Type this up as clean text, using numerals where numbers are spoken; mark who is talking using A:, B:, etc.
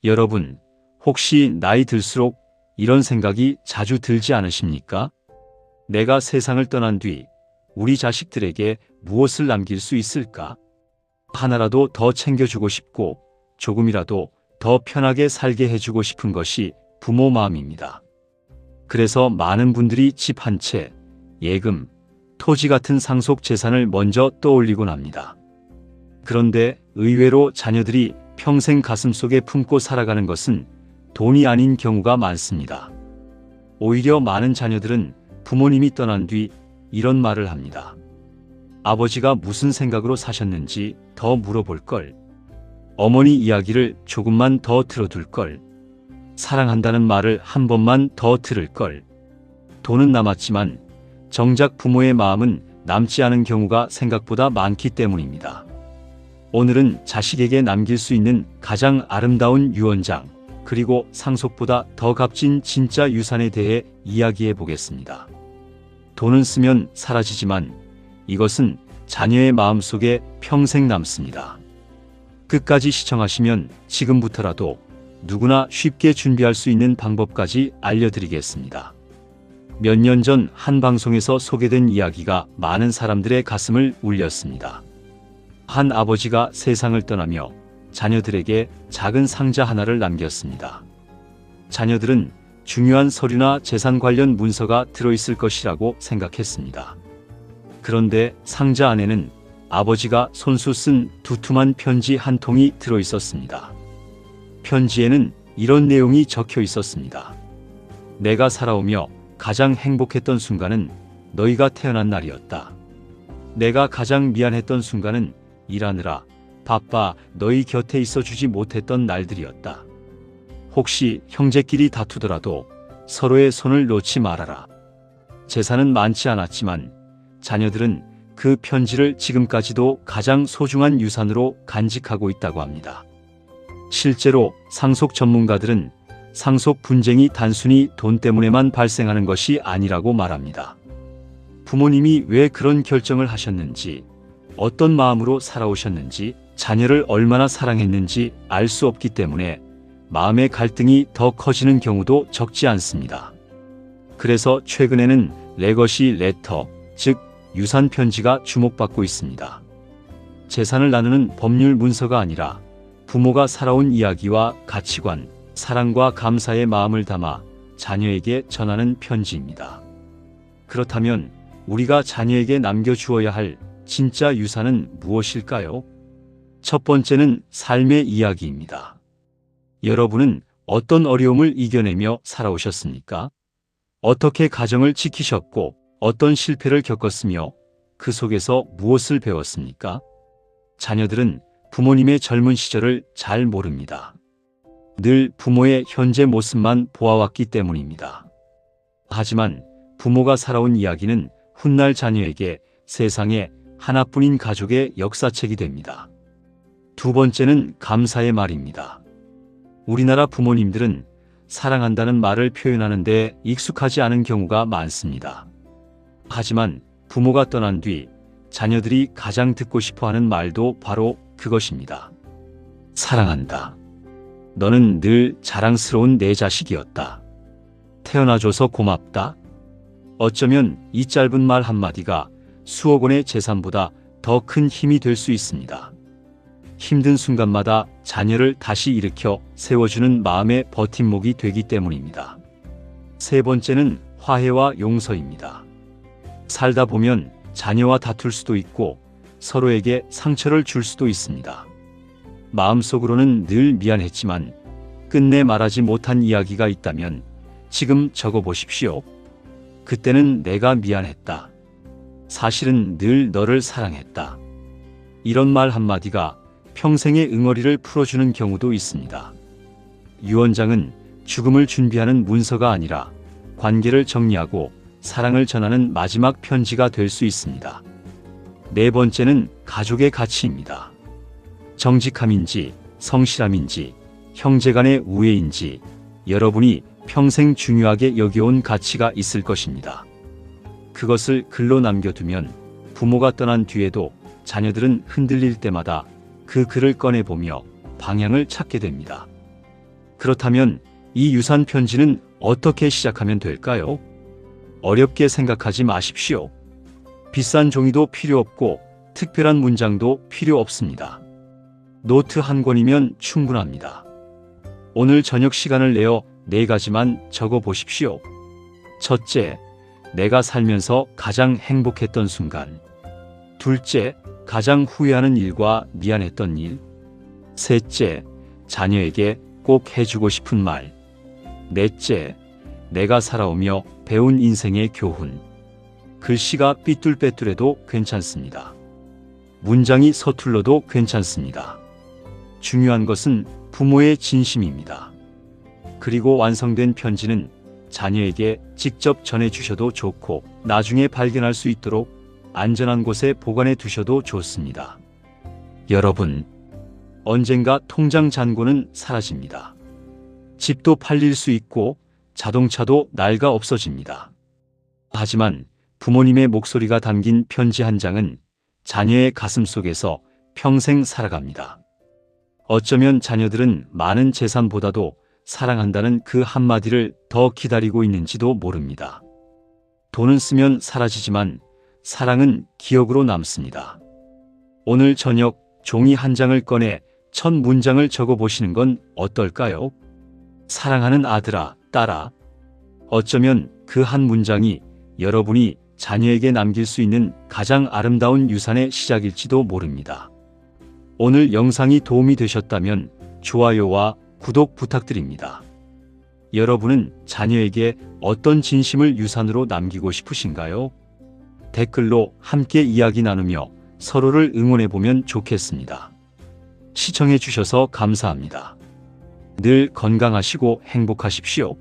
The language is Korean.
A: 여러분, 혹시 나이 들수록 이런 생각이 자주 들지 않으십니까? 내가 세상을 떠난 뒤 우리 자식들에게 무엇을 남길 수 있을까? 하나라도 더 챙겨주고 싶고 조금이라도 더 편하게 살게 해주고 싶은 것이 부모 마음입니다. 그래서 많은 분들이 집 한 채, 예금, 토지 같은 상속 재산을 먼저 떠올리곤 합니다. 그런데 의외로 자녀들이 평생 가슴속에 품고 살아가는 것은 돈이 아닌 경우가 많습니다. 오히려 많은 자녀들은 부모님이 떠난 뒤 이런 말을 합니다. 아버지가 무슨 생각으로 사셨는지 더 물어볼 걸. 어머니 이야기를 조금만 더 들어둘 걸. 사랑한다는 말을 한 번만 더 들을 걸. 돈은 남았지만 정작 부모의 마음은 남지 않은 경우가 생각보다 많기 때문입니다. 오늘은 자식에게 남길 수 있는 가장 아름다운 유언장, 그리고 상속보다 더 값진 진짜 유산에 대해 이야기해 보겠습니다. 돈은 쓰면 사라지지만 이것은 자녀의 마음속에 평생 남습니다. 끝까지 시청하시면 지금부터라도 누구나 쉽게 준비할 수 있는 방법까지 알려드리겠습니다. 몇 년 전 한 방송에서 소개된 이야기가 많은 사람들의 가슴을 울렸습니다. 한 아버지가 세상을 떠나며 자녀들에게 작은 상자 하나를 남겼습니다. 자녀들은 중요한 서류나 재산 관련 문서가 들어있을 것이라고 생각했습니다. 그런데 상자 안에는 아버지가 손수 쓴 두툼한 편지 한 통이 들어있었습니다. 편지에는 이런 내용이 적혀 있었습니다. 내가 살아오며 가장 행복했던 순간은 너희가 태어난 날이었다. 내가 가장 미안했던 순간은 일하느라 바빠 너희 곁에 있어주지 못했던 날들이었다. 혹시 형제끼리 다투더라도 서로의 손을 놓지 말아라. 재산은 많지 않았지만 자녀들은 그 편지를 지금까지도 가장 소중한 유산으로 간직하고 있다고 합니다. 실제로 상속 전문가들은 상속 분쟁이 단순히 돈 때문에만 발생하는 것이 아니라고 말합니다. 부모님이 왜 그런 결정을 하셨는지, 어떤 마음으로 살아오셨는지, 자녀를 얼마나 사랑했는지 알 수 없기 때문에 마음의 갈등이 더 커지는 경우도 적지 않습니다. 그래서 최근에는 레거시 레터, 즉 유산 편지가 주목받고 있습니다. 재산을 나누는 법률 문서가 아니라 부모가 살아온 이야기와 가치관, 사랑과 감사의 마음을 담아 자녀에게 전하는 편지입니다. 그렇다면 우리가 자녀에게 남겨주어야 할 진짜 유산은 무엇일까요? 첫 번째는 삶의 이야기입니다. 여러분은 어떤 어려움을 이겨내며 살아오셨습니까? 어떻게 가정을 지키셨고 어떤 실패를 겪었으며 그 속에서 무엇을 배웠습니까? 자녀들은 부모님의 젊은 시절을 잘 모릅니다. 늘 부모의 현재 모습만 보아왔기 때문입니다. 하지만 부모가 살아온 이야기는 훗날 자녀에게 세상에 하나뿐인 가족의 역사책이 됩니다. 두 번째는 감사의 말입니다. 우리나라 부모님들은 사랑한다는 말을 표현하는데 익숙하지 않은 경우가 많습니다. 하지만 부모가 떠난 뒤 자녀들이 가장 듣고 싶어하는 말도 바로 그것입니다. 사랑한다. 너는 늘 자랑스러운 내 자식이었다. 태어나줘서 고맙다. 어쩌면 이 짧은 말 한마디가 수억 원의 재산보다 더 큰 힘이 될 수 있습니다. 힘든 순간마다 자녀를 다시 일으켜 세워주는 마음의 버팀목이 되기 때문입니다. 세 번째는 화해와 용서입니다. 살다 보면 자녀와 다툴 수도 있고 서로에게 상처를 줄 수도 있습니다. 마음속으로는 늘 미안했지만 끝내 말하지 못한 이야기가 있다면 지금 적어보십시오. 그때는 내가 미안했다. 사실은 늘 너를 사랑했다. 이런 말 한마디가 평생의 응어리를 풀어주는 경우도 있습니다. 유언장은 죽음을 준비하는 문서가 아니라 관계를 정리하고 사랑을 전하는 마지막 편지가 될 수 있습니다. 네 번째는 가족의 가치입니다. 정직함인지 성실함인지 형제간의 우애인지 여러분이 평생 중요하게 여겨온 가치가 있을 것입니다. 그것을 글로 남겨두면 부모가 떠난 뒤에도 자녀들은 흔들릴 때마다 그 글을 꺼내보며 방향을 찾게 됩니다. 그렇다면 이 유산 편지는 어떻게 시작하면 될까요? 어렵게 생각하지 마십시오. 비싼 종이도 필요 없고 특별한 문장도 필요 없습니다. 노트 한 권이면 충분합니다. 오늘 저녁 시간을 내어 4가지만 적어 보십시오. 첫째, 내가 살면서 가장 행복했던 순간. 둘째, 가장 후회하는 일과 미안했던 일. 셋째, 자녀에게 꼭 해주고 싶은 말. 넷째, 내가 살아오며 배운 인생의 교훈. 글씨가 삐뚤빼뚤해도 괜찮습니다. 문장이 서툴러도 괜찮습니다. 중요한 것은 부모의 진심입니다. 그리고 완성된 편지는 자녀에게 직접 전해주셔도 좋고 나중에 발견할 수 있도록 안전한 곳에 보관해 두셔도 좋습니다. 여러분, 언젠가 통장 잔고는 사라집니다. 집도 팔릴 수 있고 자동차도 낡아 없어집니다. 하지만 부모님의 목소리가 담긴 편지 한 장은 자녀의 가슴 속에서 평생 살아갑니다. 어쩌면 자녀들은 많은 재산보다도 사랑한다는 그 한마디를 더 기다리고 있는지도 모릅니다. 돈은 쓰면 사라지지만 사랑은 기억으로 남습니다. 오늘 저녁 종이 한 장을 꺼내 첫 문장을 적어 보시는 건 어떨까요? 사랑하는 아들아, 딸아. 어쩌면 그 한 문장이 여러분이 자녀에게 남길 수 있는 가장 아름다운 유산의 시작일지도 모릅니다. 오늘 영상이 도움이 되셨다면 좋아요와 구독 부탁드립니다. 여러분은 자녀에게 어떤 진심을 유산으로 남기고 싶으신가요? 댓글로 함께 이야기 나누며 서로를 응원해보면 좋겠습니다. 시청해주셔서 감사합니다. 늘 건강하시고 행복하십시오.